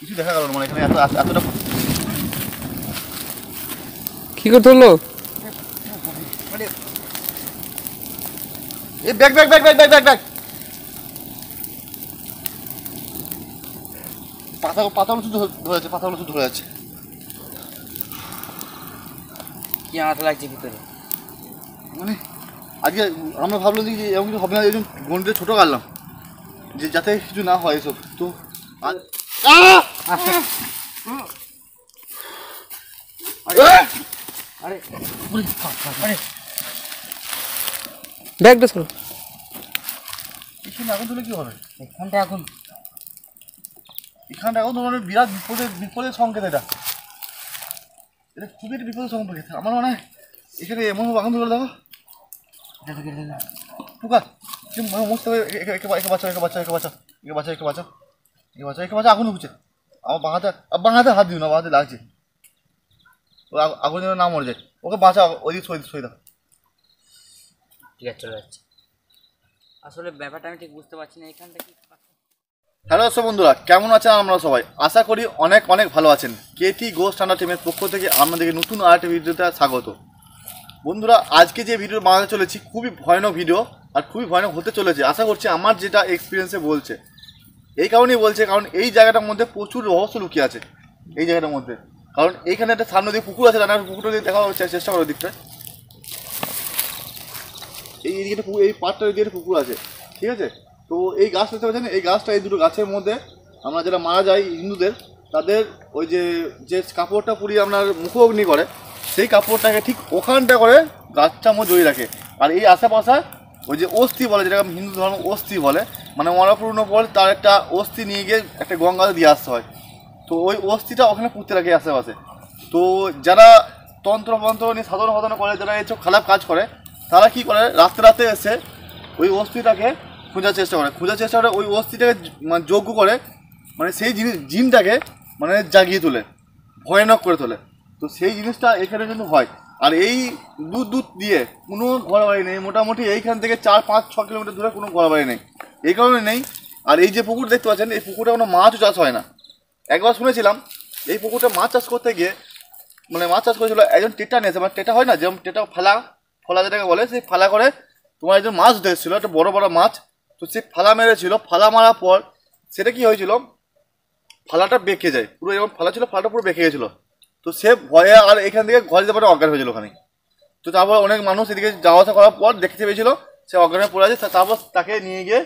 কিছু দেখা গেল না, মানে এখানে এতটা কি করতে হলো? মানে এই bag bag bag bag bag bag bag পাতাগুলো শুধু ধরে যাচ্ছে, পাতাগুলো শুধু ধরে যাচ্ছে। কি আঠা লাগছে ভিতরে? মানে আজকে আমরা ভাবলাম যে এমন কিছু হবে না, এই জন্য গন্ডিটা ছোটো কাটলাম যে যাতে কিছু না হয় এসব। তো আরে ব্যাগটা সরো। এখানে আগুন তুলে কি হবে? এখানটা এখন এখানটা আগুন তোমার বিরাট বিপদের সংকেত। এটা খুবই বিপদের সংকেত। আমার মনে হয় এখানে এমন আগুন তুলে দেখো টুকা মুছতে হবে। একে বাঁচাও, একে বাঁচাও, একে বাঁচাও, একে বাঁচাও, একে বাঁচাও, একে বাঁচাও, একে বাঁচাও। আগুন উঠছে আমার বাঁ হাতে হাত দিও না, বাঁ হাতে লাগছে। ও আগুন যেন না মরে যায়। ওকে বাঁচাও, ওইদিকে সই দাও। ঠিক আছে, চলে যাচ্ছে। আসলে ব্যাপারটা আমি ঠিক বুঝতে পারছি না এখানটা কি। হ্যালো দর্শক বন্ধুরা, কেমন আছেন আমরা সবাই? আশা করি অনেক অনেক ভালো আছেন। কেটি গোস্ট ঠান্ডা টিমের পক্ষ থেকে আমাদেরকে নতুন আরেকটা ভিডিওতে স্বাগত। বন্ধুরা, আজকে যে ভিডিও বানাতে চলেছি খুবই ভয়ানক ভিডিও, আর খুবই ভয়ানক হতে চলেছে। আশা করছি আমার যেটা এক্সপিরিয়েন্সে বলছে, এই কারণেই বলছে কারণ এই জায়গাটার মধ্যে প্রচুর রহস্য লুকিয়ে আছে এই জায়গাটার মধ্যে। কারণ এইখানে একটা সামনে দিয়ে পুকুর আছে, রান্নার পুকুরটা দিয়ে দেখা চেষ্টা করো দিকটা। এই দিকে এই পাটটার দিকে পুকুর আছে, ঠিক আছে? তো এই গাছ দেখতে পাচ্ছেন, এই গাছটা, এই দুটো গাছের মধ্যে আমরা যারা মারা যাই হিন্দুদের, তাদের ওই যে কাপড়টা পুড়িয়ে আপনার মুখোগ্নি করে, সেই কাপড়টাকে ঠিক ওখানটা করে গাছটার মধ্যে জড়িয়ে রাখে। আর এই আশেপাশে ওই যে অস্থি বলে, যেটা হিন্দু ধর্ম অস্থি বলে, মানে মরাপূর্ণ পর তার একটা অস্থি নিয়ে গিয়ে একটা গঙ্গাতে দিয়ে আসতে হয়। তো ওই অস্থিটা ওখানে পুঁতে রাখে আশেপাশে। তো যারা তন্ত্র নিয়ে সাধনা করে, যারা এইসব খারাপ কাজ করে, তারা কী করে, রাতে এসে ওই অস্থিটাকে খোঁজার চেষ্টা করে ওই অস্থিটাকে মানে যজ্ঞ করে, মানে সেই জিনটাকে মানে জাগিয়ে তোলে, ভয়ানক করে তোলে। তো সেই জিনিসটা এখানে কিন্তু হয়। আর এই দূর দিয়ে কোনো ঘরবাড়ি নেই, মোটামুটি এইখান থেকে 4-5-6 কিলোমিটার দূরে কোনো ঘরবাড়ি নেই, এই কারণে নেই। আর এই যে পুকুর দেখতে পাচ্ছেন, এই পুকুরটা কোনো মাছও চাষ হয় না। একবার শুনেছিলাম এই পুকুরটা মাছ চাষ করতে গিয়ে, মানে মাছ চাষ করেছিল একজন টেটা নিয়েছে, মানে টেটা হয় না, যেমন টেটা ফলা যেটাকে বলে, সেই ফালা করে তোমার একজন মাছ ধরতে এসেছিলো, একটা বড় বড় মাছ। তো সে ফালা মেরেছিল, ফালা মারার পর সেটা কি হয়েছিল, ফালাটা বেঁকে যায় পুরো, যেমন ফালা ছিল ফালাটা পুরো বেঁকে গেছিলো। তো সে ভয়ে আর এখান থেকে ঘরে যেতে পারে অজ্ঞান হয়েছিল ওখানে। তো তারপর অনেক মানুষ এদিকে যাওয়া আসা করার পর দেখতে পেয়েছিল সে অজ্ঞানে পড়ে আছে। তারপর তাকে নিয়ে গিয়ে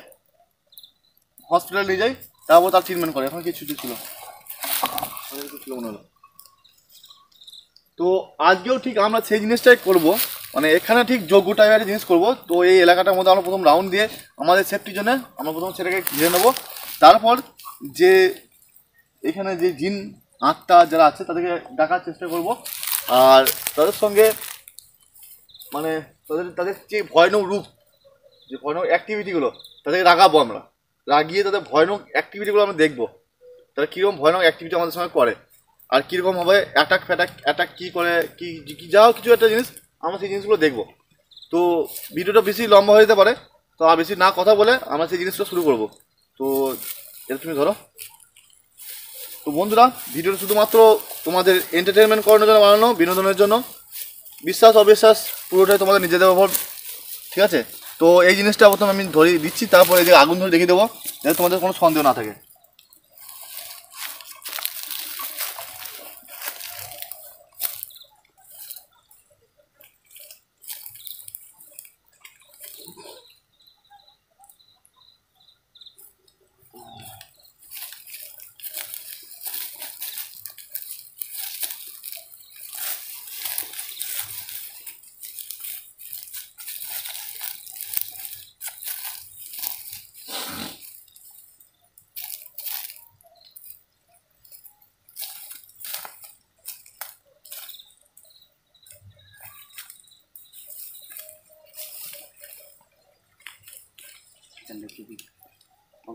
হসপিটালে নিয়ে যায়, তারপর তার ট্রিটমেন্ট করে। এখন কিছু ছিল মনে হলো। তো আজকেও ঠিক আমরা সেই জিনিসটাই করব, মানে এখানে ঠিক যোগ্য টাইপের একটা জিনিস করবো। তো এই এলাকাটার মধ্যে আমরা প্রথম রাউন্ড দিয়ে আমাদের সেফটির জন্য আমরা প্রথম সেটাকে ঘিরে নেবো। তারপর যে এখানে যে জিন আত্মা যারা আছে তাদেরকে ডাকার চেষ্টা করব, আর তাদের সঙ্গে মানে তাদের যে ভয়ানক রূপ, যে ভয়ানক অ্যাক্টিভিটিগুলো, তাদেরকে রাগাবো আমরা, রাগিয়ে তাদের ভয়ানক অ্যাক্টিভিটিগুলো আমরা দেখবো, তারা কীরকম ভয়ানক অ্যাক্টিভিটি আমাদের সঙ্গে করে, আর কীরকমভাবে অ্যাটাক কী করে, কী যাও কিছু একটা জিনিস আমরা সেই জিনিসগুলো দেখবো। তো ভিডিওটা বেশি লম্বা হয়ে যেতে পারে, তো আর বেশি না কথা বলে আমরা সেই জিনিসটা শুরু করব। তো এটা তুমি ধরো। তো বন্ধুরা, ভিডিওটা শুধুমাত্র তোমাদের এন্টারটেনমেন্ট করানোর জন্য বানানো, বিনোদনের জন্য। বিশ্বাস অবিশ্বাস পুরোটাই তোমাদের নিজেদের ওপর, ঠিক আছে? তো এই জিনিসটা প্রথমে আমি ধরিয়ে দিচ্ছি, তারপরে এই যে আগুন ধরে দেখিয়ে দেবো, যাতে তোমাদের কোনো সন্দেহ না থাকে।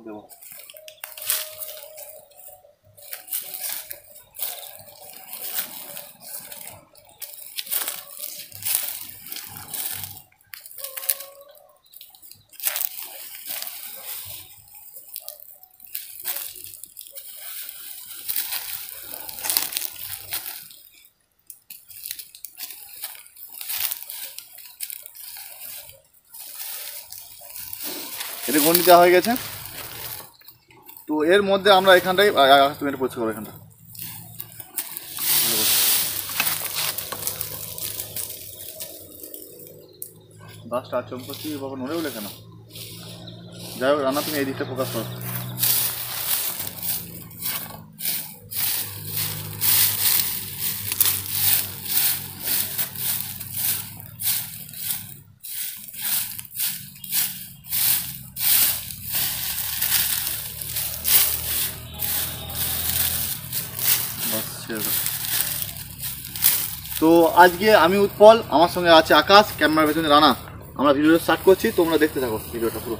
দেবো এটা গন্ডি দেওয়া হয়ে গেছে। তো এর মধ্যে আমরা এখানটাই তুমি এটা পরিষ্কার করো এখানটা। বাসটা চম্পতি বাবা নড়ে উঠে কেন? যাই হোক রান্না, তুমি এই দিকটা ফোকাস করো। তো আজকে আমি উৎপল, আমার সঙ্গে আছে আকাশ, ক্যামেরার পেছনে রানা। আমরা ভিডিওটা স্টার্ট করছি, তোমরা দেখতে থাকো ভিডিওটা পুরো।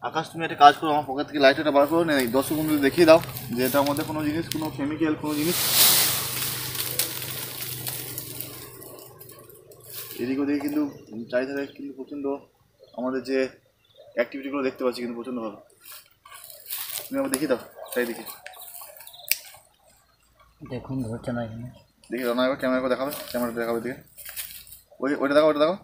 আকাশ, তুমি একটা কাজ করো, আমার পকেট থেকে লাইটারটা বার করো, নেই 10 সেকেন্ড দেখিয়ে দাও যে এটার মধ্যে কোনো জিনিস, কোনো কেমিক্যাল, কোনো জিনিস এদিক ওদিকে কিন্তু চারিধারে কিন্তু প্রচণ্ড আমাদের যে অ্যাক্টিভিটিগুলো দেখতে পাচ্ছি কিন্তু প্রচণ্ড ভালো। তুমি আমার দেখিয়ে দাও চারিদিকে। দেখুন ধরছে না এখানে, দেখি রান্না একবার ক্যামেরা করে দেখাবে, ক্যামেরাটা দেখাবে দিকে। ওইটা দেখো, ওইটা দেখো।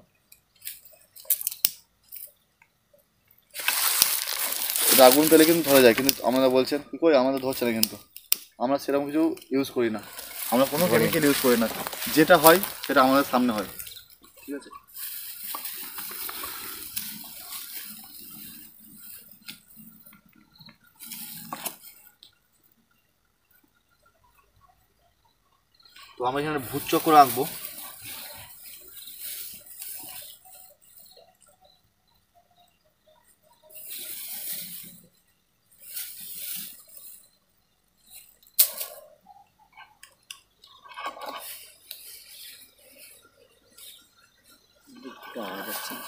এটা আগুন পেলে কিন্তু ধরে যায়, কিন্তু আমরা বলছেন কী করি, আমাদের ধরছে না, কিন্তু আমরা সেরকম কিছু ইউজ করি না, আমরা কোনো কেমিক্যাল ইউজ করি না, যেটা হয় সেটা আমাদের সামনে হয়, ঠিক আছে। তো আমরা এখানে ভূত চক্র আঁকবো। পাওয়া যাচ্ছে না।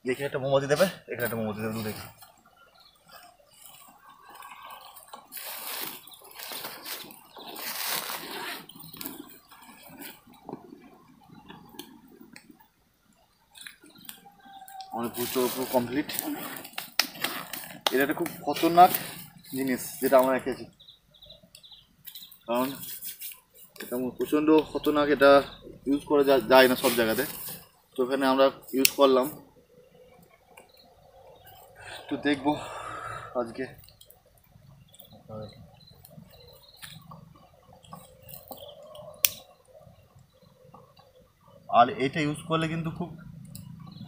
এখানে একটা মোমবাতি দেবে, এখানে একটা মোমবাতি দেবে, দু দেখি। আমাদের পুজো পুরো কমপ্লিট। এটা একটা খুব খতরনাক জিনিস যেটা আমরা রেখেছি, কারণ এটা প্রচণ্ড খতরনাক, এটা ইউজ করা যায় না সব জায়গাতে। তো এখানে আমরা ইউজ করলাম, তো দেখবো আজকে। আর এটা ইউজ করলে কিন্তু খুব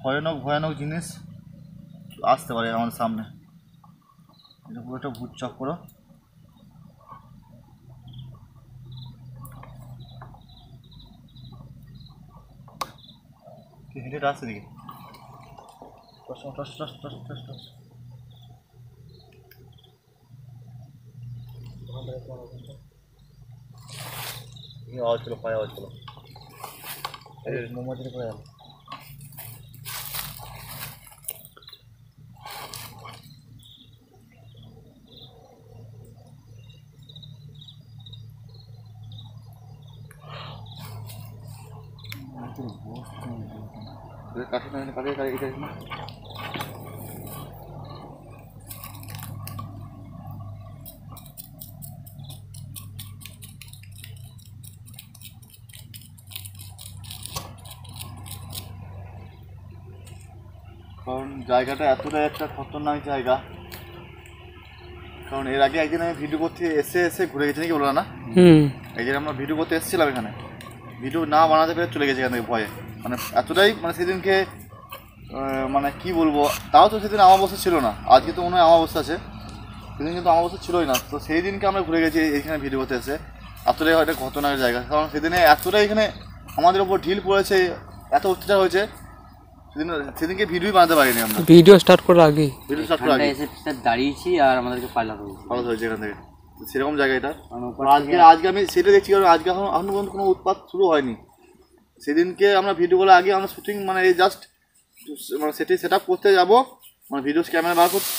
ভয়ানক ভয়ানক জিনিস আসতে পারে আমাদের সামনে। এটা পুরো একটা ভূত চক্র। হেঁটে আসছে দিকে আওয়াজ ছিল পায়ে আওয়াজ ছিল মোমবাতিটা করে গেল কাঠি না কাঠি কাঠি না কারণ জায়গাটা এতটাই একটা খতরনাক জায়গা কারণ এর আগে একদিন আমি ভিডিও করতে এসে ঘুরে গেছি নাকি বলবো না এই যে আমরা ভিডিও করতে এসেছিলাম এখানে ভিডিও না বানাতে পেরে চলে গেছি এখান থেকে ভয়ে মানে এতটাই মানে সেদিনকে মানে কি বলবো তাও তো সেদিন অমাবস্যা ছিল না আজকে তো মনে হয় অমাবস্যা আছে সেদিন কিন্তু অমাবস্যা ছিলই না তো সেই দিনকে আমরা ঘুরে গেছি এইখানে ভিডিও করতে এসে এতটাই হয়তো খতরনাক জায়গা কারণ সেদিনে এতটাই এখানে আমাদের ওপর ঢিল পড়েছে এত অত্যাচার হয়েছে সেদিনকে ভিডিও বানাতে পারিনি আমরা ভিডিও স্টার্ট করার আগে এসে দাঁড়িয়েছি আর আমাদেরকে পালাতে হয়েছে এখান থেকে সেরকম জায়গা এটা আজকে আমি সেটা দেখছি কারণ আজকে এখন পর্যন্ত কোনো উৎপাত শুরু হয়নি সেদিনকে আমরা ভিডিওগুলো আগে আমরা শুটিং মানে এই জাস্ট মানে সেট আপ করতে যাবো মানে ভিডিও ক্যামেরা বার করতে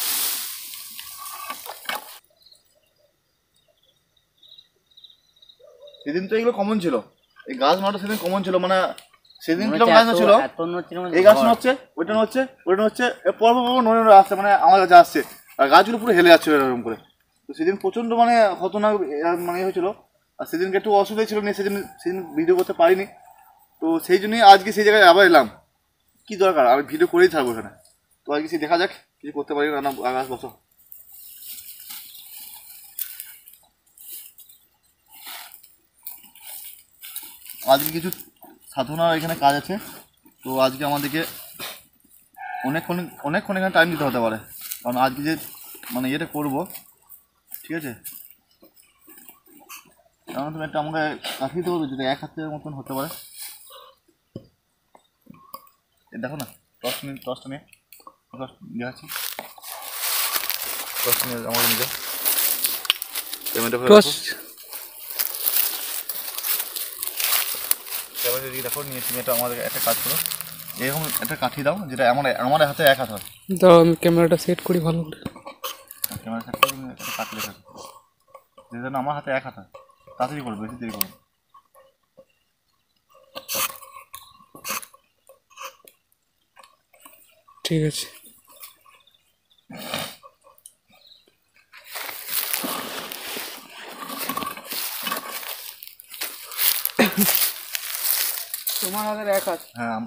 সেদিন তো এগুলো কমন ছিল এই গাছ মারাটা সেদিন কমন ছিল মানে সেদিন কিরকম গাছ ছিল এই গাছ হচ্ছে ওইটা হচ্ছে ওইটা হচ্ছে পর নড়ে নড়ে আসছে মানে আমার কাছে আসছে আর গাছগুলো পুরো হেলে যাচ্ছিল এরকম করে তো সেদিন প্রচণ্ড মানে খতরনাক মানে হয়েছিল আর সেদিনকে একটু অসুবিধা ছিল না সেদিন ভিডিও করতে পারিনি তো সেই জন্যই আজকে সেই জায়গায় আবার এলাম কী দরকার আমি ভিডিও করেই থাকবো এখানে তো আজকে সেই দেখা যাক কিছু করতে পারি না আগাছ বছর আজকে কিছু সাধনার এখানে কাজ আছে তো আজকে আমাদেরকে অনেকক্ষণ এখানে টাইম দিতে হতে পারে কারণ আজকে যে মানে ইয়েটা করবো ঠিক আছে কারণ তুমি একটা আমাকে কাঠি দিতে হবে যেটা 1 হাতের মতন হতে পারে দেখো না টসটা নিয়ে দেখাচ্ছি টসটা নিয়ে আমাকে নিজে দেখো নিয়ে তুমি এটা আমাদের একটা কাজ করো এরকম একটা কাঠি দাও যেটা আমার হাতে 1 হাত হয় দাও আমি ক্যামেরাটা সেট করি ভালো করে ক্যামেরা সেট করে তুমি একটা কাটলে যেটা আমার হাতে 1 হাত হয় তাড়াতাড়ি করো বেশি দেরি করো ঠিক আছে তোমার হাতের 1 হাত হ্যাঁ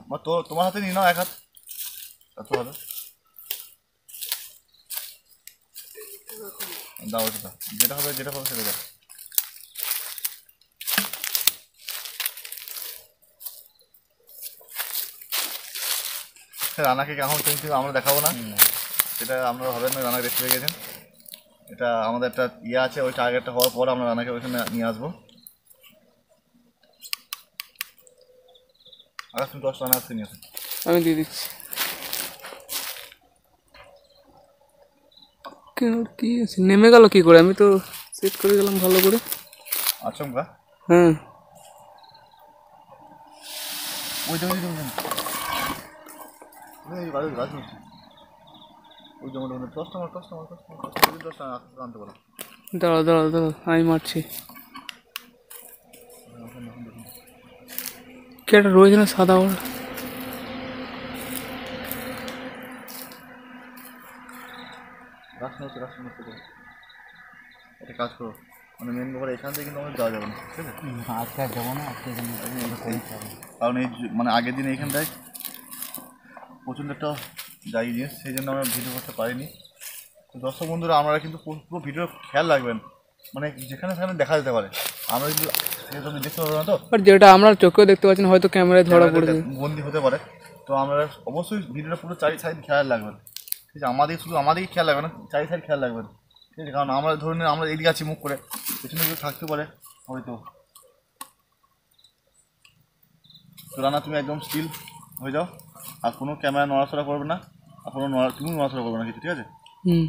তোমার হাতে নিয়ে নাও 1 হাত এত হবে দাও ওটা যেটা হবে সেটা দাও রানাকে কেমন কিন্তু আমরা দেখাবো না সেটা আমরা হবে না রানা দেখতে পেয়ে গেছেন এটা আমাদের একটা ইয়ে আছে ওই টার্গেটটা হওয়ার পর আমরা রানাকে ওইখানে নিয়ে আসবো আর তুমি 10 রানা আসতে নিয়ে আসো আমি দিয়ে দিচ্ছি কি আছে নেমে গেল কি করে আমি তো সেট করে গেলাম ভালো করে আচমকা হ্যাঁ ওই জমি এই গাছ ওই জমি টসটা আনতে পারো দাঁড়াও আমি মারছি কি একটা রয়েছে না সাদা ওর রাস্তা একটা কাজ করো মানে মেন ব্যাপার এখান থেকে কিন্তু আমাদের যাওয়া যাবে না ঠিক আছে আজকে যাবো না আজকে কারণ এই মানে আগের দিন এইখানটায় প্রচণ্ড একটা যাই জিনিস সেই জন্য আমরা ভিডিও করতে পারিনি তো দর্শক বন্ধুরা আপনারা কিন্তু পুরো ভিডিও খেয়াল রাখবেন মানে যেখানে সেখানে দেখা যেতে পারে আমরা কিন্তু তুমি দেখতে পারবো না তো আর যেটা আমরা চোখেও দেখতে পাচ্ছি না হয়তো ক্যামেরায় ধরা পড়ে বন্দি হতে পারে তো আমরা অবশ্যই ভিডিওটা পুরো 4 সাইড খেয়াল রাখবেন ঠিক আছে শুধু আমাদেরই খেয়াল রাখবেন না 4 সাইড খেয়াল রাখবেন ঠিক আছে কারণ আমরা ধরে নিন আমরা এদিকে আছি মুখ করে পেছনে কেউ থাকতে পারে হয়তো তো রানা তুমি একদম স্টিল হয়ে যাও, আর কোনো ক্যামেরা নড়াচড়া করবে না, আর কোনো তুমি নড়াচড়া করবে না কিছু, ঠিক আছে? হুম।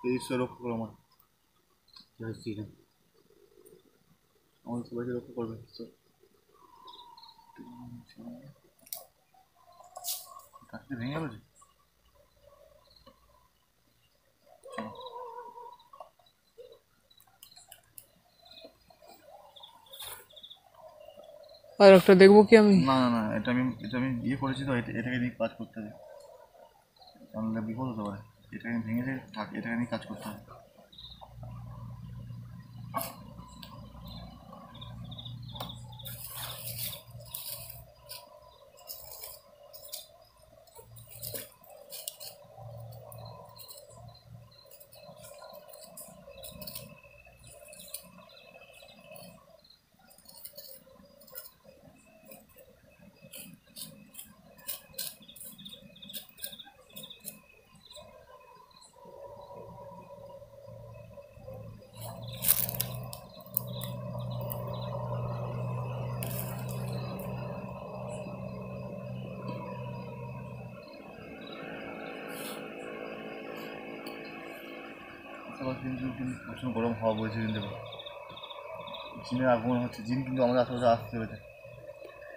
এই ঈশ্বর রক্ষা করো আমার, আমার সবাইকে রক্ষা করবে ঈশ্বর। কাজটা ভেঙে গেল যে। আর একটা দেখবো কি আমি? না না না, এটা আমি ইয়ে করেছি তো, এটাকে নিয়ে কাজ করতে হবে, তাহলে বিপদ হতে পারে। এটাকে ভেঙে দিয়ে থাক, এটাকে নিয়ে কাজ করতে হবে। কিন্তু প্রচুর গরম হাওয়া বইছে, কিন্তু জিনের আগমন হচ্ছে, জিন কিন্তু আমাদের আশেপাশে আসতে চলেছে।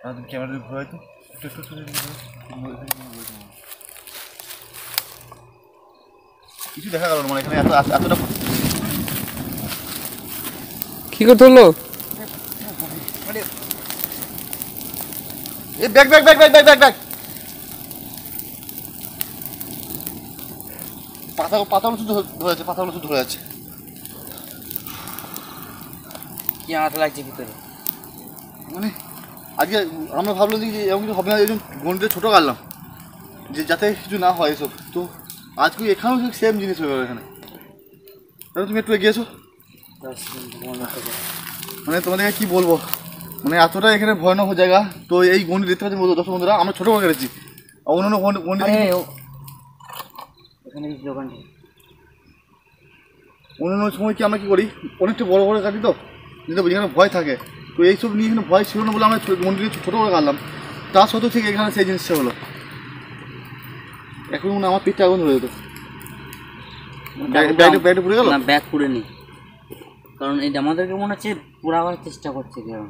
আর তুমি ক্যামেরা দিয়ে ঘোরাই তো একটু কিছু দেখা গেল না, মানে এখানে এতটা কি করতে হলো? মানে এই bag bag bag bag bag bag bag পাতাগুলো শুধু ধরে যাচ্ছে, পাতাগুলো শুধু ধরে যাচ্ছে। কি আনাতে লাগছে ভিতরে? মানে আজকে আমরা ভাবলাম যে এরকম কিছু হবে না, এই জন্য গণিতে ছোটো কাটলাম যে যাতে কিছু না হয় এসব। তো আজকে এখানেও সেম জিনিস হয়ে গেল এখানে। তাহলে তুমি একটু এগিয়েছো, মানে তোমাদেরকে কী বলবো, মানে এতটা এখানে ভয়ানক জায়গা। তো এই গণিত দেখতে পাচ্ছি দর্শক বন্ধুরা, আমরা ছোটো করে কেটেছি, অন্যান্য গণিত অন্যান্য সময় কি আমরা কী করি, অনেকটা বড় বড় কাটি তো, যেটা যেখানে ভয় থাকে। তো এইসব নিয়ে এখানে ভয় ছিল না বলে আমরা মন্দিরে ছোটো করে কাটলাম, তা সত্ত্বেও ঠিক এখানে সেই জিনিসটা হলো। এখন মনে আমার পিঠটা আগুন ধরে যেত, ব্যাগটা পুড়ে গেল না, ব্যাগ পুড়ে নি, কারণ এটা আমাদেরকে মনে হচ্ছে পুরাবার চেষ্টা করছে কারণ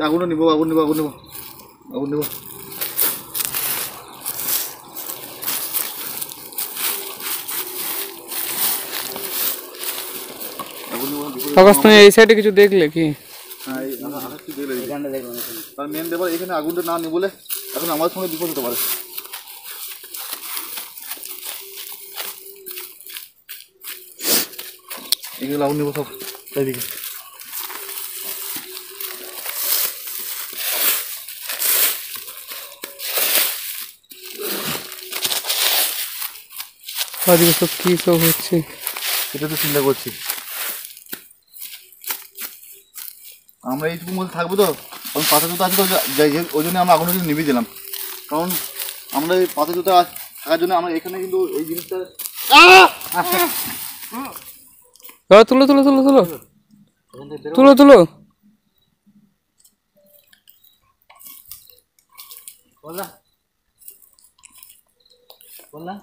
আগুনও নিবো, আগুন নেবো, আগুন নেবো, আগুন নেবো। আকাশ, তুমি এই সাইডে কিছু দেখলে কি? হ্যাঁ, আকাশ কি দেখলে? এখানটা দেখুন এখানে। তার মেন ব্যাপার এখানে আগুনটা না নিয়ে বলে এখন আমাদের সঙ্গে বিপদ হতে পারে। এগুলো আগুন নেবো সব চারিদিকে। আজকে সব কী সব হচ্ছে? সেটা তো চিন্তা করছি। আমরা এইটুকুর মধ্যে থাকবো তো, কারণ পাতা জুতো আছে তো, যাই ওই জন্য আমরা আগুনটা নিভিয়ে দিলাম। কারণ আমরা এই পাতা জুতো থাকার জন্য আমরা এখানে কিন্তু এই জিনিসটা তুলো তুলো তুলো তুলো তুলো তুলো। বললা বললা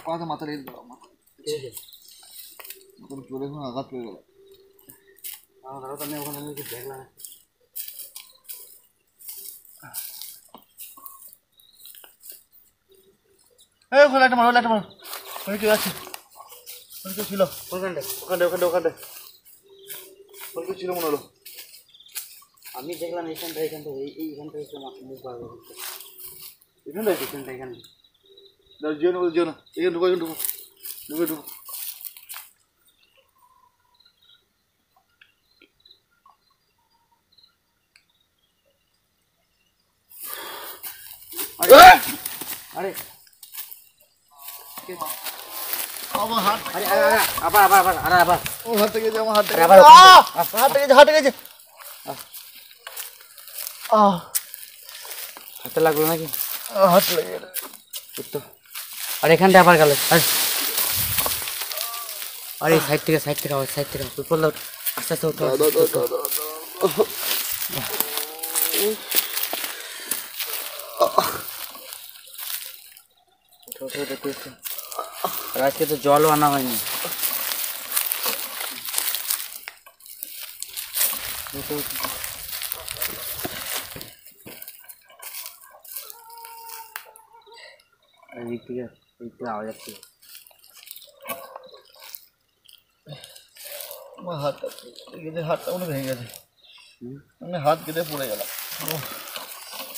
পাতা মাথা লেগে গেল, চলে এখন আঘাত পেয়ে গেল। দেখলাম এই ওখানে একটা মারো, একটা মারো, ওই কেউ আছে, ওই কেউ ছিল ওখানটায় ওখানটায় ওখানটায় ওখানটায়, ওই কেউ ছিল মনে হলো। আমি দেখলাম এইখানটা এইখানটা এসে মুখ বার করছে এখানে এইখানটা এখানে জিও না জিও না, এখানে ঢুকো, এখানে ঢুকো, ঢুকে ঢুকো। আরে আমার হাত, আরে আরে আরে আবার আবার আবার আরে আবার ও হাত থেকে গেছে, আমার হাত থেকে আবার গেছে, ওখান হাত থেকে গেছে, হাত থেকে গেছে। হাতে লাগলো নাকি হাত লেগে গেছে। তো আর এখানটা আবার গেল আরে সাইড থেকে আবার সাইড থেকে উপর দাও আস্তে আস্তে উঠো আর আজকে তো জলও আনা হয়নি এই থেকে আওয়াজ আসছে আমার হাতটা গেছে, হাতটা মনে ভেঙে গেছে, মানে হাত কেটে পড়ে গেল।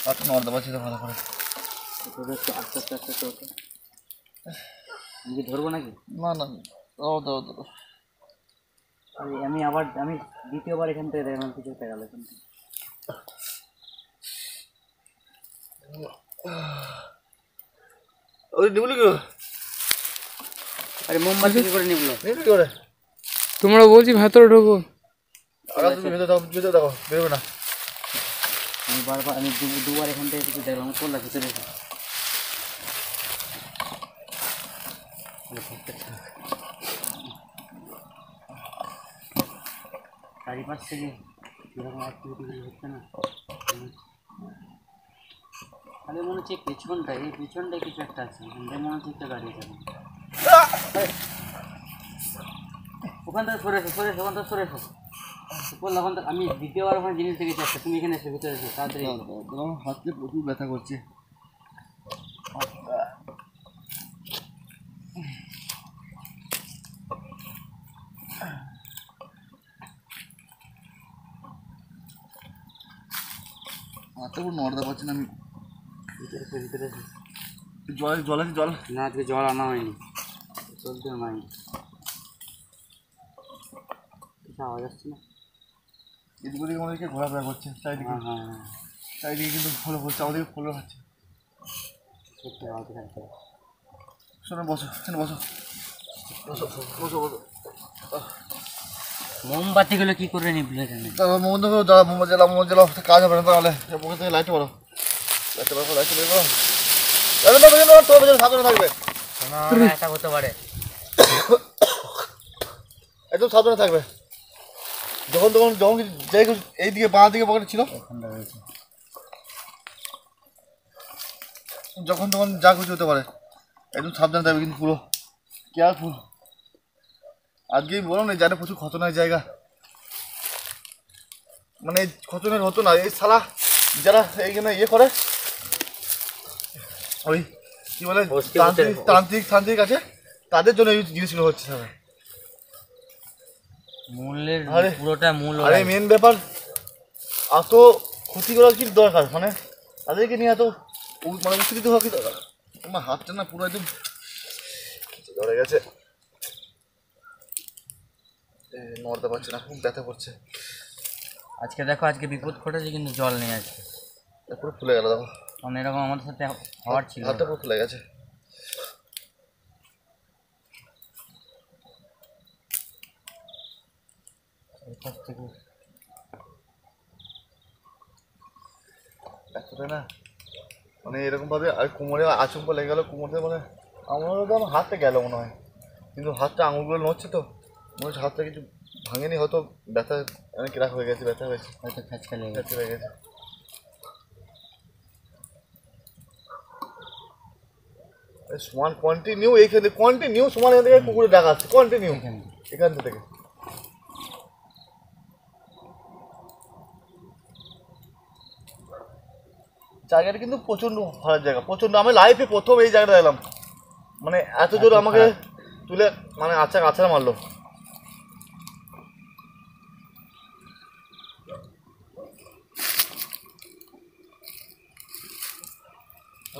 হাত নড়তে পারছি না ভালো করে। আস্তে আস্তে আস্তে আস্তে ওঠো আমি ধরবো নাকি না না, দাও দাও দাও। আমি দ্বিতীয়বার এখান থেকে দেখলাম কিছু একটা গেল এখান থেকে ওই নিবলি কি আরে মোমবাতি কি করে নিবলো নিবলি কি করে? তোমরা বলছি ভেতরে ঢোকো। আগে তুমি ভেতরে দাও, ভেতরে দেখো, বেরোবে না। আমি বারবার আমি দুবার এখান থেকে কিছু দেখলাম কোন লাগে ভিতরে চারিপাশ থেকে এরকম অ্যাক্টিভিটি হচ্ছে না খালি মনে হচ্ছে এই পিছনটায় কিছু একটা আছে মনে হচ্ছে একটা গাড়ি যাবে ওখান থেকে সরে এসো ওখান থেকে সরে এসো ওখান থেকে আমি দ্বিতীয়বার ওখানে জিনিস দেখেছি একটা তুমি এখানে এসে ভিতরে এসো তাড়াতাড়ি হাতে প্রচুর ব্যথা করছে। হাতে পুরো নড়তে পারছি না আমি। ভিতরে এসো জল জল আছে, জল না আজকে জল আনা হয়নি চলতে হয়নি কিছু আওয়াজ আসছে না এদিক ওদিকে আমাদেরকে ঘোরাফেরা করছে চারিদিকে, হ্যাঁ হ্যাঁ চারিদিকে কিন্তু ফলো করছে, আমাদেরকে ফলো খাচ্ছে। সত্যি আওয়াজ থাকতে শোনো, বসো এখানে, বসো বসো বসো বসো। মোমবাতিগুলো কি করে নিবলো এখানে তারপর মোমবাতি জ্বালা, মোমবাতি জ্বালা, মোমবাতি জ্বালা, কাজ হবে না তাহলে। পকেট থেকে লাইট করো, লাইট করো, লাইট করো, তোর পেছনে সাবধানে থাকবে, এটা হতে পারে একদম সাবধানে থাকবে। যখন তখন যখন যাই এইদিকে বাঁ দিকে পকেটে ছিল, যখন তখন যা কিছু হতে পারে, একদম সাবধানে থাকবে কিন্তু পুরো কেয়ারফুল। আজকেই বলো না জায়গাটা প্রচুর খতরনাক জায়গা, মানে খতরনাক হতো না এই শালা যারা এইখানে ইয়ে করে, ওই কি বলে তান্ত্রিক আছে, তাদের জন্য এই জিনিসগুলো হচ্ছে সারা। মূলের আরে পুরোটা মূল আরে মেন ব্যাপার, এত ক্ষতি করার কি দরকার, মানে তাদেরকে নিয়ে এত মানে উচ্চরিত হওয়া কি দরকার? আমার হাতটা না পুরো একদম ধরে গেছে, নড়তে পারছে না, খুব ব্যথা করছে। আজকে দেখো আজকে বিপদ ঘটেছে কিন্তু জল নেই আজকে পুরো ফুলে গেল, দেখো মানে এরকম আমাদের সাথে হওয়ার ছিল হাতটা পুরো ফুলে গেছে। এতটা না মানে এরকম ভাবে, আর কোমরে আচমকা লেগে গেল, কোমরতে মানে আমারও তো আমার হাতটা গেল মনে হয়, কিন্তু হাতটা আঙুলগুলো নড়ছে তো, মনে হচ্ছে হাতটা কিছু ভাঙেনি, হয়তো ব্যথা অনেক রাখ হয়ে গেছে, ব্যথা হয়েছে, হয়তো খেঁচকা লেগে ব্যথা হয়ে গেছে। সমান কন্টিনিউ এইখান থেকে, কন্টিনিউ সমান এখান থেকে কুকুরে ডাকা আসছে, কন্টিনিউ এখান থেকে। জায়গাটা কিন্তু প্রচণ্ড ভালো জায়গা, প্রচণ্ড। আমি লাইফে প্রথম এই জায়গাটা এলাম, মানে এত জোর আমাকে তুলে মানে আছাড় মারলো।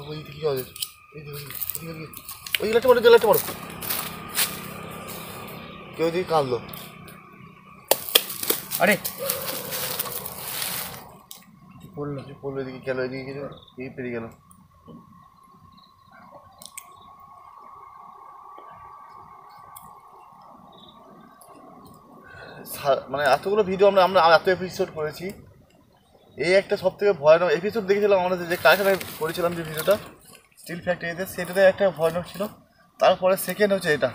ওই দিকে কি হবে? ওই লাইটটা মারো, লাইটটা মারো। কেউ দিকে কাঁদলো। আরে পড়লো এদিকে গেল, এদিকে গেল, এই পেরিয়ে গেল। মানে এতগুলো ভিডিও আমরা আমরা এত এপিসোড করেছি, এই একটা সব থেকে ভয়ানক এপিসোড দেখেছিলাম আমরা, যে কারখানায় করেছিলাম যে ভিডিওটা স্টিল ফ্যাক্টরিতে, সেটাতে একটা ভয়ানক ছিল। তারপরে সেকেন্ড হচ্ছে এটা।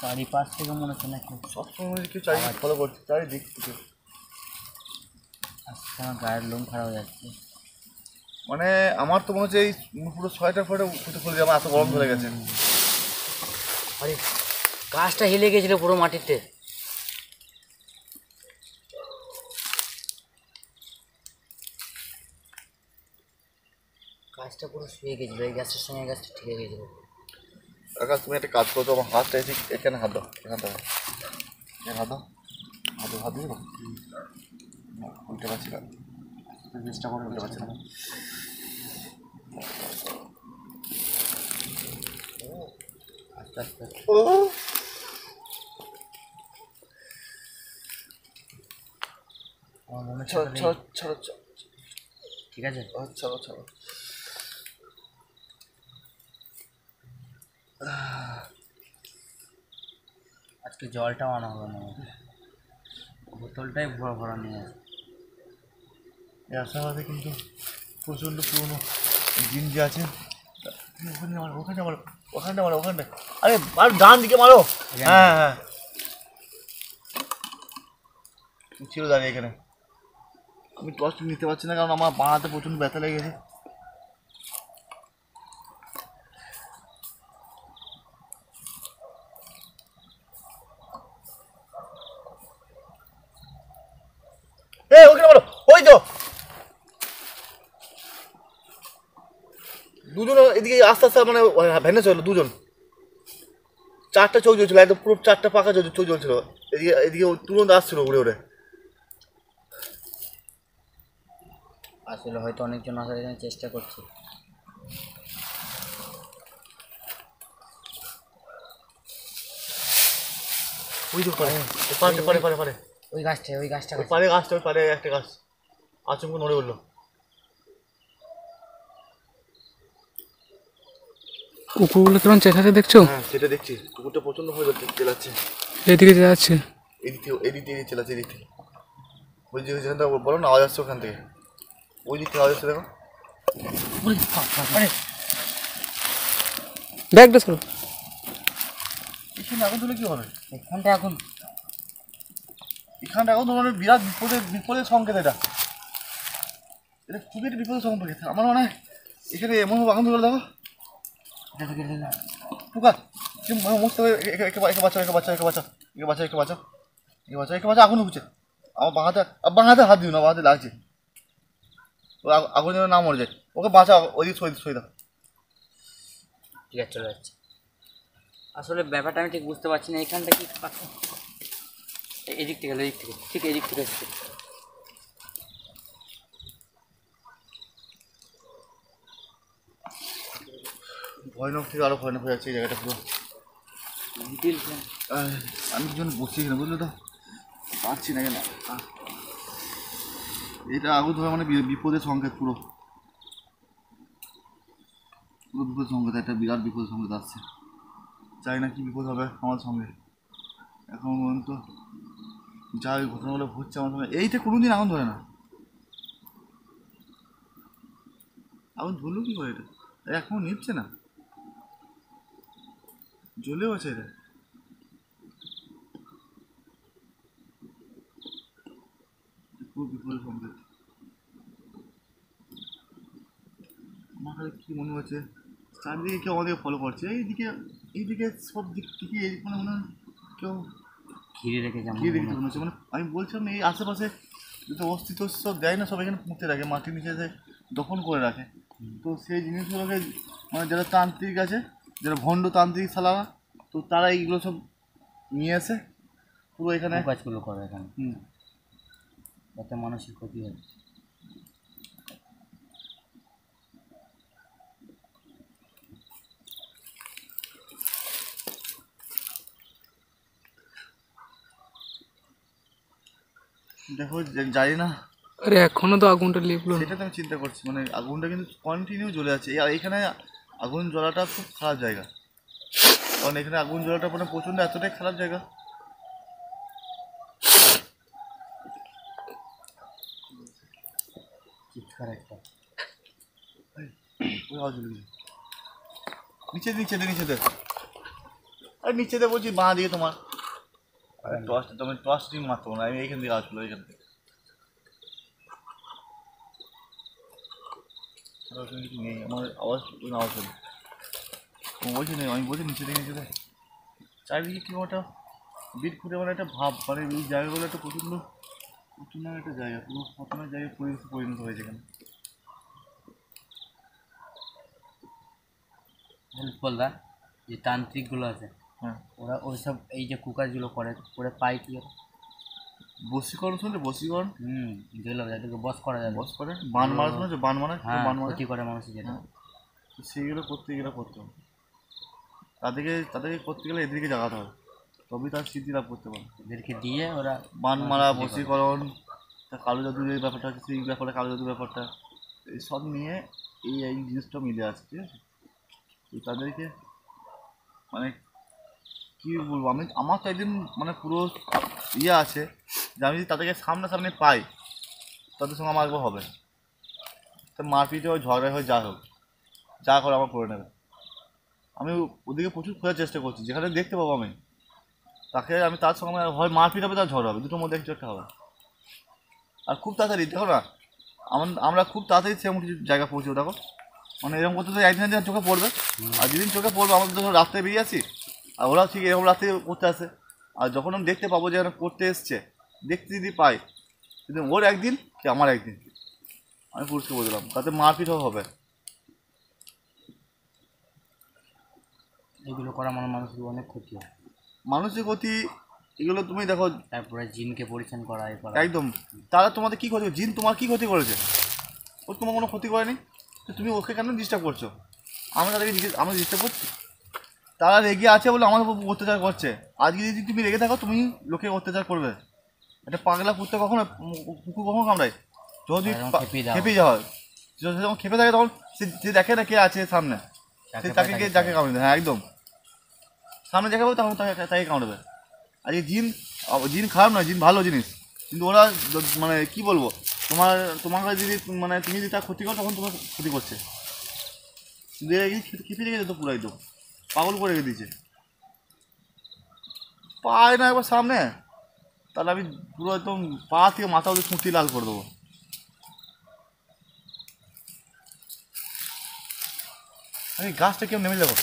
চারিপাশ থেকে মনে হচ্ছে নাকি সবসময় কেউ চারিদিক ফলো করছে, চারিদিক থেকে। আচ্ছা, আমার গায়ের লোম খারাপ হয়ে যাচ্ছে। মানে আমার তো মনে হচ্ছে এই পুরো সোয়েটার ফোয়েটার ফুটে খুলে যাবে, এত গরম ধরে গেছে। আরে গাছটা হিলে গেছিল পুরো মাটিতে। গাছটা পুরো শুয়ে গেছিল, এই গাছের সঙ্গে গাছটা ঠিক হয়ে গেছিল। আকাশ, তুমি একটা কাজ করছো, আমার হাতটা এখানে হাত দাও, এখানে দাও, এখানে হাত দাও, হাত দিয়ে দাও। উল্টে পাচ্ছি না, চেষ্টা করে উল্টে পাচ্ছি না। আস্তে আস্তে আমার মনে হচ্ছে ঠিক আছে। ছাড়ো ছাড়ো। আজকে জলটাও আনা হলো না, বোতলটাই ভরা ভরা নিয়ে আছে। আশাবাদে কিন্তু প্রচণ্ড পুরনো জিন যে আছে। ওখানে মারো, ওখানে মারো, ওখানটা মারো, ওখানটা। আরে আর ডান দিকে মারো। হ্যাঁ হ্যাঁ, ছিল দাঁড়িয়ে এখানে। আমি টর্চ নিতে পারছি না, কারণ আমার বাঁ হাতে প্রচণ্ড ব্যথা লেগেছে। ওখানে মারো, ওই তো দুজন এদিকে আস্তে আস্তে মানে ভ্যানে চলো, দুজন। চারটা চোখ জ্বলছিল, একদম পুরো চারটা পাকা চোখ জ্বলছিল। এদিকে এদিকে তুরন্ত আসছিল উড়ে উড়ে। আসলে হয়তো অনেকজন আসার এখানে চেষ্টা করছে। ওই তো পারে পারে পারে পারে পারে ওই গাছটা পারে গাছটা, ওই পারে একটা গাছ আচমকা নড়ে উঠলো। কুকুরগুলো কেমন চেঁচাচ্ছে দেখছো? হ্যাঁ সেটা দেখছি, কুকুরটা প্রচণ্ড হয়ে চেলাচ্ছে। এদিকে যাচ্ছে, এদিক থেকে চেলাচ্ছে, এদিক থেকে। ওই যে যেখানটা বলো না আওয়াজ আসছে ওখান থেকে, ওই দিক থেকে আওয়াজ আসছে, দেখো। ব্যাগটা সরো। এখানে আগুন তুলে কি হবে? এখানটা এখন আগুন তোমার বিরাট বিপদের সংকেত। এটা খুবই একটা বিপদের সংকেত। আমার মনে হয় এখানে এমন আগুন তুলে দেখো। টুকা মস্ত একে বাঁচাও, আগুন ঢুকছে আমার বাঁ হাতে হাত দিও না, বাঁ হাতে লাগছে। ও আগুন যেন না মরে যায়, ওকে বাঁচাও, ওই দিক সই দাও। ঠিক আছে, চলে যাচ্ছে। আসলে ব্যাপারটা আমি ঠিক বুঝতে পারছি না, এখানটা কি এদিক থেকে এদিক থেকে, ঠিক এদিক থেকে এসছে। ভয়ানক থেকে আরো ভয়ানক হয়ে যাচ্ছে এই জায়গাটা পুরো। আমি দুজন বসছি এখানে, বুঝলে তো, পারছি না কেন। এটা আগুন ধরে মানে বিপদের সংকেত, পুরো বিপদের সংকেত, একটা বিরাট বিপদের সংকেত আসছে। চাই না কি বিপদ হবে আমার সঙ্গে। এখন পর্যন্ত যা ওই ঘটনাগুলো ঘটছে আমার সঙ্গে, এইটা কোনোদিন আগুন ধরে না। আগুন ধরলো কি করে? এটা এখন নিচ্ছে না, জ্বলেও আছে এটা। খুব বিপদের সংকেত। আমার কাছে কী মনে হচ্ছে, চারদিকে কেউ আমাদেরকে ফলো করছে, এইদিকে সব দিক থেকে মানে মনে হয় কেউ ঘিরে রেখে মনে হচ্ছে। মানে আমি বলছিলাম এই আশেপাশে যত অস্তিত্ব সব দেয় না, সব এখানে পুঁতে রাখে, মাটির নিচে দখল করে রাখে। তো সেই জিনিসগুলোকে মানে যারা তান্ত্রিক আছে, যারা ভণ্ড তান্ত্রিক সালারা, তো তারা এইগুলো সব নিয়ে আসে পুরো এখানে কাজগুলো করে এখানে, যাতে মানুষের ক্ষতি হয়। দেখো জানি না, আরে এখনো তো আগুনটা লিপলো না। সেটা তো আমি চিন্তা করছি, মানে আগুনটা কিন্তু কন্টিনিউ জ্বলে আছে। আর এখানে আগুন জ্বলাটা খুব খারাপ জায়গা, কারণ এখানে আগুন জ্বলাটা মানে প্রচণ্ড এতটাই খারাপ জায়গা। চিৎকার একটা। ওই আওয়াজ হলো কি? নিচে নিচে দে, নিচে দে, আরে নিচে দে বলছি, বাঁ দিকে তোমার টর্চ, তুমি টর্চ টিম মারতো না, আমি এইখান থেকে আওয়াজ হলো, এইখান থেকে। কিছু নেই, আমার আওয়াজ আওয়াজ হলো, বলছি নেই, আমি বলছি নিচে থেকে, নিচে দেয় চারিদিকে কেউ একটা বিট করে, মানে একটা ভাব, মানে এই জায়গাগুলো একটা প্রচণ্ড প্রচণ্ড একটা জায়গা, পুরো প্রথমের জায়গায় পরিণত হয়েছে এখানে। বলদা যে তান্ত্রিকগুলো আছে, হ্যাঁ, ওরা ওইসব এই যে কুকারগুলো করে পায় কি ওরা? বশীকরণ শুনছে, বশীকরণ, যেগুলো যাদেরকে বস করা যাবে, বস করে বান মারা শুনেছে, বান মারা, হ্যাঁ বান মারা, ক্ষতি করে মানুষের যেটা। হ্যাঁ, তো সেইগুলো করতে গেলে করতে হবে, তাদেরকে করতে গেলে এদেরকে জাগাতে হবে, তবেই তার স্মৃতি লাভ করতে পারে। এদেরকে দিয়ে ওরা বান মারা, বশীকরণ, তা কালো জাদুর এই ব্যাপারটা আছে, সেই ব্যাপারে কালো জাদুর ব্যাপারটা, এই সব নিয়ে এই জিনিসটা মিলে আছে, ঠিক আছে। তো তাদেরকে মানে কী বলবো, আমার তো একদিন মানে পুরো ইয়ে আছে যে আমি যদি তাদেরকে সামনাসামনি পাই, তাদের সঙ্গে আমার একবার হবে, তো মারপিটে হয়, ঝগড়া হয়, যা হোক, যা করে আমার করে নেবে। আমি ওদিকে প্রচুর খোঁজার চেষ্টা করছি, যেখানে দেখতে পাবো আমি তাকে, আমি তার সঙ্গে হয় মারপিট হবে, তার ঝগড়া হবে, দুটোর মধ্যে কিছু একটা হবে। আর খুব তাড়াতাড়ি, দেখো না, আমরা খুব তাড়াতাড়ি সেরকম কিছু জায়গা পৌঁছেও, দেখো মানে এরকম করতে তো একদিন একদিন চোখে পড়বে, আর যেদিন চোখে পড়বে, আমাদের যখন রাস্তায় বেরিয়ে আছি, আর ওরাও ঠিক এরকম রাস্তায় করতে আসে, আর যখন আমি দেখতে পাবো যে করতে এসছে, দেখতে যদি পাই, কিন্তু ওর একদিন কি আমার একদিন, আমি পুরুষকে বললাম, তাতে মারপিটও হবে। এগুলো করা মানুষের অনেক ক্ষতি হয়, মানুষের ক্ষতি, এগুলো তুমি দেখো, তারপরে জিনকে পরিচ্ছন্ন করা, এ করা। একদম, তারা তোমাদের কী ক্ষতি, জিন তোমার কী ক্ষতি করেছে? ও তোমার কোনো ক্ষতি করেনি, তো তুমি ওকে কেন ডিস্টার্ব করছো? আমরা তাদেরকে আমরা ডিস্টার্ব করছি? তারা রেগে আছে বলে আমাদের উপর অত্যাচার করছে। আজকে যদি তুমি রেগে থাকো, তুমি লোকে অত্যাচার করবে। একটা পাগলা কুত্তে কখনো, কুকুর কখনো কামড়ায়? যদি খেপে যাওয়া হয়, যখন খেপে থাকে, তখন সে দেখে না কে আছে সামনে, সে তাকে যাকে কামড়ে দেয়, হ্যাঁ একদম, সামনে যাকে পাবে তখন তাকে কামড়াবে। আর এই জিন খারাপ নয়, জিন ভালো জিনিস, কিন্তু ওরা মানে কি বলবো, তোমাকে যদি মানে তুমি যদি তার ক্ষতি করো, তখন তোমার ক্ষতি করছে। খেপে রেখে যেত পুরো, একদম পাগল করে রেখে দিয়েছে, পায় না একবার সামনে, তাহলে আমি পুরো একদম পা থেকে মাথা অব্দি খুঁটি লাল করে দেবো। আমি গাছটা কেউ নেমে যাবো,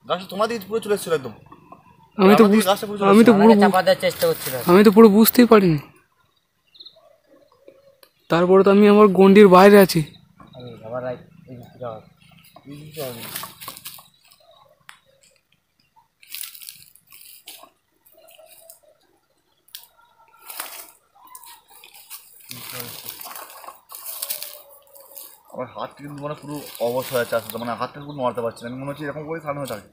গাছটা তোমার দিকে পুরো চলে এসেছিল একদম, আমি তো পুরো বুঝতেই পারিনি। তারপরে তো আমি আমার গন্ডির বাইরে আছি। আমার হাতটা কিন্তু মানে পুরো অবশ হয়ে আছে, আসলে মানে হাতটা পুরো নড়াতে পারছি না, আমি মনে হচ্ছে এরকম করে সামনে হয়ে থাকে।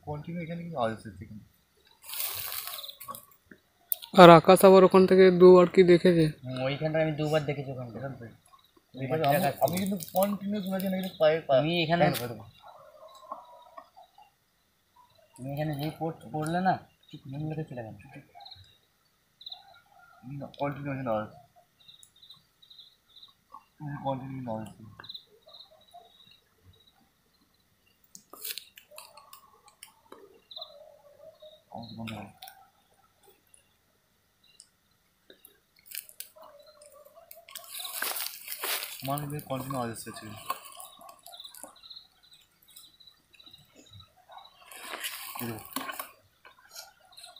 কন্টিনিউ এখানে কিন্তু আওয়াজ আসছে এখানে। আর আকাশ আবার ওখান থেকে দুবার কি দেখেছে, ওইখানটা আমি দুবার দেখেছি, ওখানটা আমি কিন্তু কন্টিনিউ শুনেছি না, কিন্তু পায়ে তুমি এখানে যেই পড়লে না, নিম্নকে চলে গেল, কন্টিনিউ এখানে আওয়াজ, কন্টিনিউ আওয়াজ। আমার কিন্তু কন্টিনিউ আওয়াজ আসছে,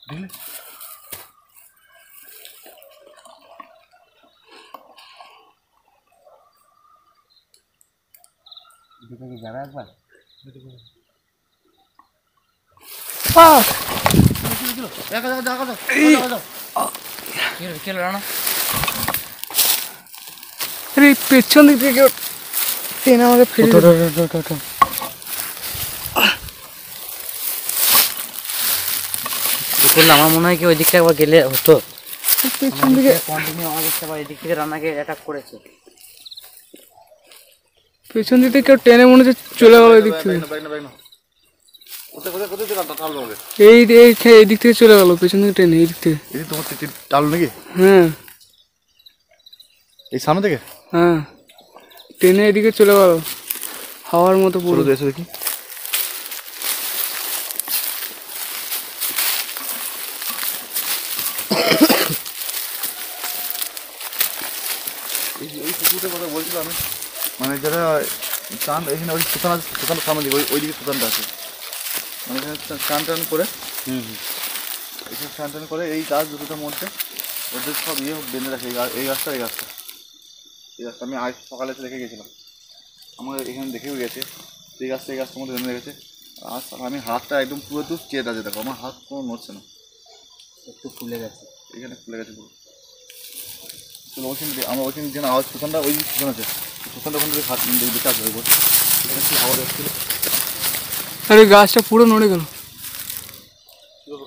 দেখলে দিকে কি যাবে একবার? কি হলো রানা? আরে পেছন দিক থেকে কেউ টেনে আমাকে ফেলে দিল। করলে আমার মনে হয় কি ওই দিকটা একবার গেলে হতো। পেছন দিকে কন্টিনিউ আমার দেখতে পাই এদিক থেকে রান্নাকে অ্যাটাক করেছে। পেছন দিক থেকে কেউ টেনে মনে হচ্ছে চলে গেল এদিক থেকে। এই এই দিক থেকে চলে গেল, পেছন দিকে টেনে এই দিক থেকে। এই তোমার টালো নাকি? হ্যাঁ এই সামনে থেকে? হ্যাঁ টেনে এদিকে চলে গেল হাওয়ার মতো পুরো। এসে দেখি। এই পুকুরটার কথা বলছিলাম আমি, মানে যারা চান এখানে ওই সুতান আছে, সুতান সামনে দিকে ওই দিকে সুতানটা আছে, মানে এখানে চান টান করে এখানে চান টান করে এই গাছ দুটোটার মধ্যে ওদের সব বেঁধে রাখে। এই গাছটা এই গাছটা আমি আজ সকালে এসে দেখে গেছিলাম, আমার এখানে দেখেও গেছে এই গাছটার মধ্যে বেঁধে রেখেছে। আর আমি হাতটা একদম পুরো তো চেট আছে, দেখো আমার হাত কোনো নড়ছে না, একটু ফুলে গেছে এখানে ফুলে গেছে পুরো। ওইখানে আমার ওইখানে যেন আওয়াজ সুতানটা ওই সুতান আছে, সুতানটা ওখান থেকে হাত দেখে আসবে এখানে কি হাওয়া যাচ্ছিল। আরে গাছটা পুরো নড়ে গেল,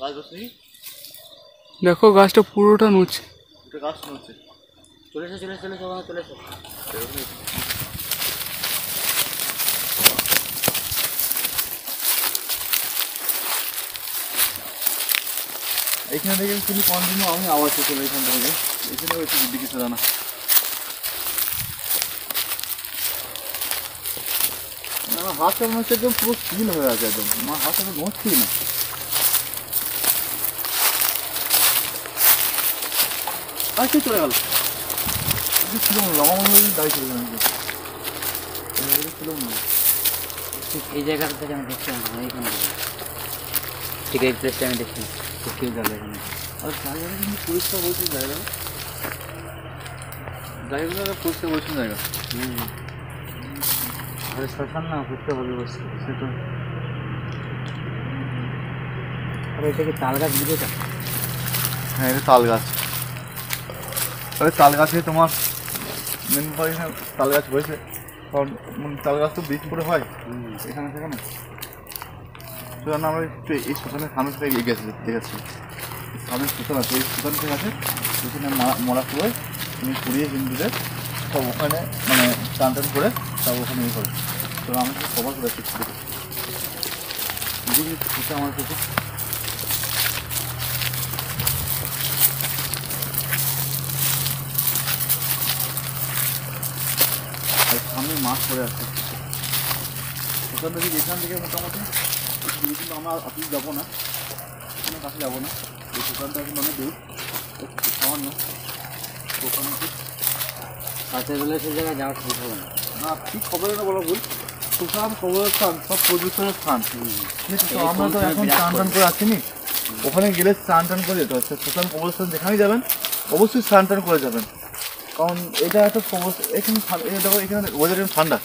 গাছ বসে নাকি? দেখো গাছটা পুরোটা নড়ছে। ওটা গাছ নড়ছে। চলে এসো চলে এসো চলে এসো চলে এসো। এখানে থেকে তুমি কন্টিনিউ আমি আওয়াজ চলে এখান থেকে, এখানে হচ্ছে দিকে সাজানো। আমার হাতটা মনে হচ্ছে একদম পুরো স্টিল হয়ে আছে, একদম আমার হাতটা তো নড়ছেই না। আর কি চলে গেল ছিল আমার মনে হয় দাঁড়িয়ে চলে গেল ছিল মনে হয়। ঠিক এই জায়গাটা থেকে আমি দেখছি এইখানে, ঠিক এই প্লেসটা আমি দেখছি কেউ গেল এখানে। আর জায়গাটা কিন্তু পরিষ্কার বলছি, জায়গাটা পরিষ্কার বলছেন জায়গা। আরে শ্মশান না, ঘুরতে হবে বসে সেটা। আর এটা কি তাল গাছ বুঝেছ? হ্যাঁ এটা তাল গাছ। আরে তাল গাছে তোমার মেন পরে তাল গাছ হয়েছে, কারণ তাল গাছ তো বীজ করে হয় এখানে সেখানে, সেখানে আমরা একটু এই শ্মশানের সামনে থেকে এগিয়ে গেছি দেখেছি। সামনে শ্মশান আছে, এই শ্মশান থেকে আছে ওইখানে মরা করে তুমি পুড়িয়ে হিন্দুদের সব ওখানে মানে টান টান করে সব ওখানে ইয়ে করে। তো আমি তো সবার করে আসছি দেখি আমার কাছে। সামনে মাছ পড়ে আছে ওখান থেকে, এখান থেকে মোটামুটি কিন্তু আমরা আপনি যাবো না, ওখানে কাছে যাবো না, এই দোকানটা কিন্তু অনেক দূর সামান্য ওখানে। রাতের বেলায় সেই জায়গায় যাওয়া ঠিক হবে না। না ঠিক খবরে না বলা ভুল, সুশান কবরের স্থান সব পবিত্রের স্থান, ঠিক আছে। তো আমরা তো এখন স্নান টান করে আসিনি, ওখানে গেলে স্নান টান করে যেতে হচ্ছে। সুশান কবরস্থান যেখানেই যাবেন অবশ্যই স্নান টান করে যাবেন, কারণ এটা একটা এখানে দেখো এখানে ওয়েদার একটু ঠান্ডা।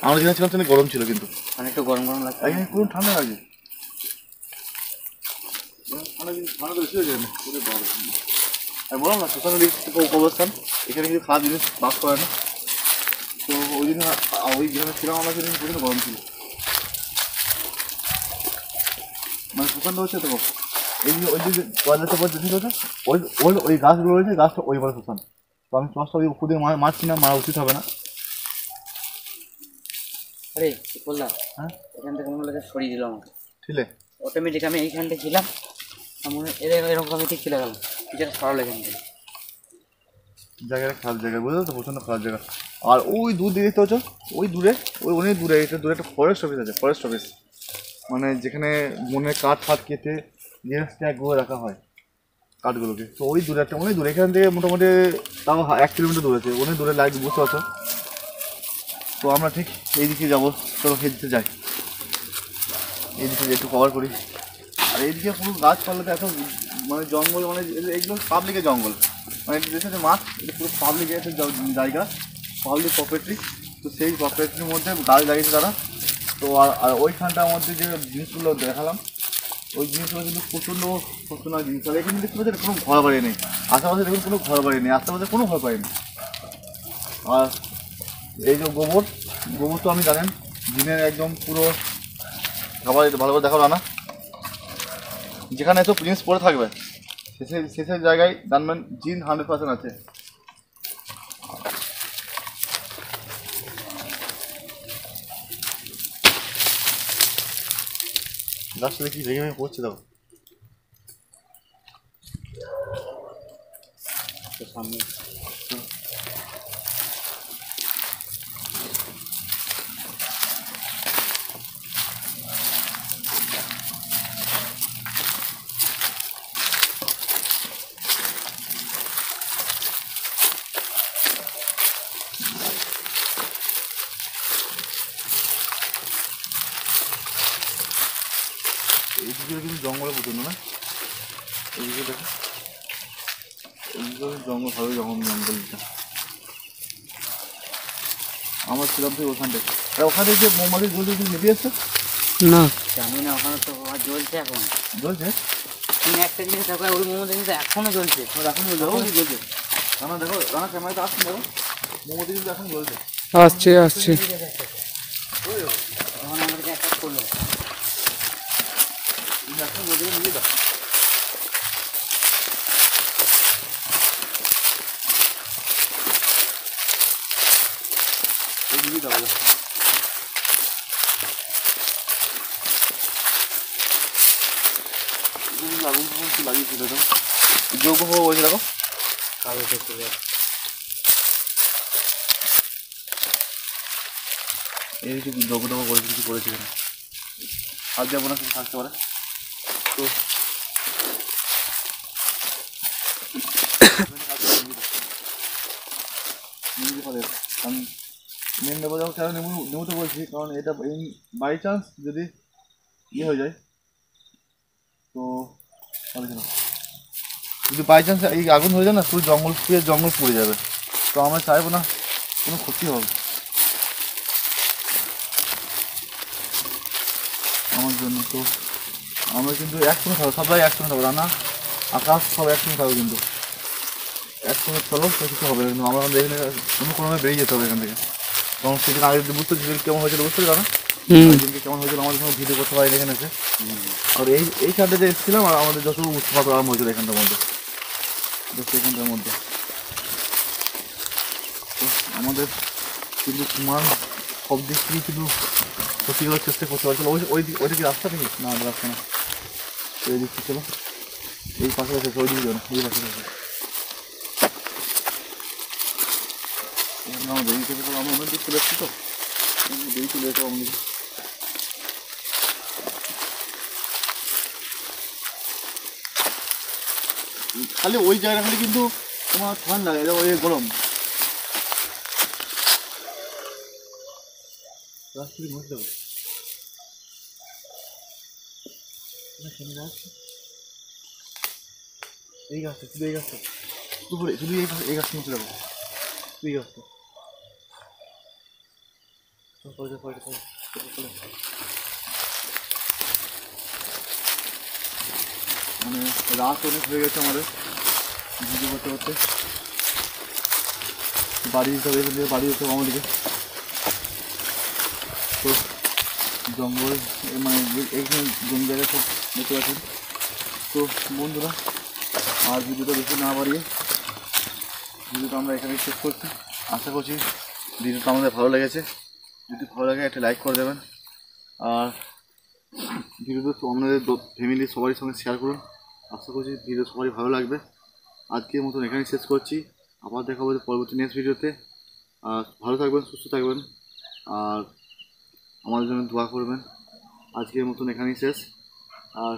আমরা যেখানে ছিলাম সেখানে গরম ছিল, কিন্তু অনেকটা গরম গরম লাগছে, এখানে কোনো ঠান্ডা লাগে ঠান্ডা তো বেশি হয়ে যাবে না। আর বললাম না সুশানের কবরস্থান, এখানে কিছু খাওয়া জিনিস বাস করে না। তো ওই দিন ওই যেখানে ছিলাম আমরা সেদিন প্রচন্ড গরম ছিল, মানে সুশানটা হচ্ছে তো এই যে ওই যে টয়লেটের পর যেতে হচ্ছে ওই গাছগুলো রয়েছে, গাছটা ওই বলে সুশান। তো আমি গাছটা ওই উপর দিয়ে মারছি না, মারা উচিত হবে না। আরে বললাম হ্যাঁ এখান থেকে মনে লাগে সরিয়ে দিল আমাকে, ঠিক আছে। অটোমেটিক আমি এইখানটা ছিলাম, মনে এরকম আমি ঠিক চলে গেলাম, কিছুটা সরল এখান থেকে। জায়গাটা খারাপ জায়গা, বুঝলো তো, প্রচণ্ড খারাপ জায়গা। আর ওই দূর দিয়ে দেখতে হচ্ছে, ওই দূরে ওই অনেক দূরে, এটা দূরে একটা ফরেস্ট অফিস আছে, ফরেস্ট অফিস মানে যেখানে বনের কাঠ ফাট কেটে জিনিস ট্যাগগুলো রাখা হয় কাঠগুলোকে। তো ওই দূরে একটা অনেক দূরে, এখান থেকে মোটামুটি তাও 1 কিলোমিটার দূরে আছে, অনেক দূরে লাইট বুঝতে পারছো। তো আমরা ঠিক এইদিকে যাবো, চলো এইদিকে যাই, এইদিকে একটু কভার করি। আর এইদিকে পুরো গাছপালা তো এত মানে জঙ্গল, মানে এগুলো পাবলিকের জঙ্গল, মানে দেখেছে মাঠ, এটা পুরো পাবলিকের একটা জায়গা, পাবলিক প্রপার্টি। তো সেই প্রপার্টির মধ্যে গাছ লাগিয়েছে তারা। তো আর ওইখানটার মধ্যে যে জিনিসগুলো দেখালাম ওই জিনিসগুলো কিন্তু প্রচণ্ড খতরনাক জিনিস। আর এখানে দেখতে পাচ্ছেন কোনো ঘর বাড়ি নেই, আশেপাশে দেখুন কোনো ঘর বাড়ি নেই, আশেপাশে কোনো ঘর বাড়ি নেই। আর এই যে গোবর, গোবর তো আমি জানেন জিনের একদম পুরো খাবার, ভালো করে দেখাবো না, যেখানে এত প্রিন্স পড়ে থাকবে শেষের জায়গায় জানবেন জিন 100% আছে। গাছটা দেখি ভেঙে ভেঙে পড়ছে, দেখো সামনে। এইদিকে কিন্তু জঙ্গলে প্রচন্ড না, এইদিকে দেখো, এইদিকে জঙ্গল ভালো, জঙ্গলটা আমরা ছিলাম তো ওখানটায়। আর ওখানে যে মোমবাতি জ্বলছে তুমি নেবে এসছো না জানি না, ওখানে তো জ্বলছে এখন, জ্বলছে? তুমি একটা জিনিস দেখো, ওই মোমোটা কিন্তু এখনো জ্বলছে। এখন জ্বলছে রানা, দেখো রানা ক্যামেরাতে আসুন, দেখো মোমবাতি কিন্তু এখন জ্বলছে। আসছে আসছে। তখন আমাদেরকে অ্যাটাক করলো। এখন জ্বলছে, নিয়ে দাও। নিয়ে দাও, আগুন ফাগুন কি লাগিয়েছিল, দেখো যোগ্য হওয়া বলছে, দেখো কালো চলে এই কিছু যোগ্য টোগ্য করেছে, কিছু করেছে এখানে, হাত যাবো না, কিছু থাকতে পারে। তো আমি মেন নেবো, যখন কেন নেবো তো বলছি, কারণ এটা বাই চান্স যদি ইয়ে হয়ে যায় তো যদি বাই চান্স এই আগুন হয়ে যায় না, পুরো জঙ্গল পুড়ে যাবে। তো আমরা চাইবো না কোনো ক্ষতি হবে আমার জন্য। তো আমরা কিন্তু একসঙ্গে থাকবো, সবাই একসঙ্গে থাকবো, রান্না আকাশ সব একসঙ্গে থাকবো, কিন্তু একসঙ্গে চলো তো কিছু হবে না। কিন্তু আমরা এখানে কোনো বেরিয়ে যেতে হবে এখান থেকে, কারণ সেদিন আগে বুঝতে কেমন হয়েছিল, বুঝতে পারি না সেদিনকে কেমন হয়েছিল, আমাদের সঙ্গে ভিডিও করতে পারি এখানে এসে। আর এই সাইডে যে এসেছিলাম, আর আমাদের যত উৎপাত আরম্ভ হয়েছিল এখানটার মধ্যে, এখানটার মধ্যে। তো আমাদের কিন্তু সমান সব দিক থেকে কিন্তু ক্ষতি করার চেষ্টা করতে পারছিল। ওইটা কি রাস্তা থেকে না, রাস্তা না, এই দিকটি ছিল, এই পাশে আছে, ওই দিকে যান, এই পাশে আছে। আমরা বেরিয়ে যেতে পারবো, আমরা অনেক দিক চলে এসছি, তো বেরিয়ে চলে যেতে আমাদের। খালি ওই জায়গা খালি কিন্তু তোমার ঠান্ডা, ওই গরম রাস্তা মধ্যে দেবো এই গাছটা, শুধু এই গাছটা, দুপুরে শুধু এই গাছটা মুছে দেবো, এই গাছটা মানে রাত অনেক হয়ে গেছে আমাদের ভিডিও করতে করতে, বাড়ি যেতে হবে, এখান থেকে বাড়ি যেতে হবে আমাদেরকে। তো জঙ্গল মানে এইখানে জমি জায়গায় সব দেখতে পাচ্ছেন। তো বন্ধুরা, আর ভিডিওটা বেশি না বাড়িয়ে ভিডিওটা আমরা এখানেই শেষ করছি। আশা করছি ভিডিওটা আমাদের ভালো লেগেছে। যদি ভালো লাগে একটা লাইক করে দেবেন, আর ভিডিওটা আপনাদের ফ্যামিলির সবারই সঙ্গে শেয়ার করুন। আশা করছি ভিডিও সবারই ভালো লাগবে। আজকের মতন এখানেই শেষ করছি, আবার দেখা হবে পরবর্তী নেক্সট ভিডিওতে। আর ভালো থাকবেন, সুস্থ থাকবেন, আর আমাদের জন্য দোয়া করবেন। আজকের মতন এখানেই শেষ, আর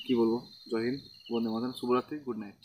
কি বলবো, জয় হিন্দ, বন্দে মাতরম, শুভরাত্রি, গুড নাইট।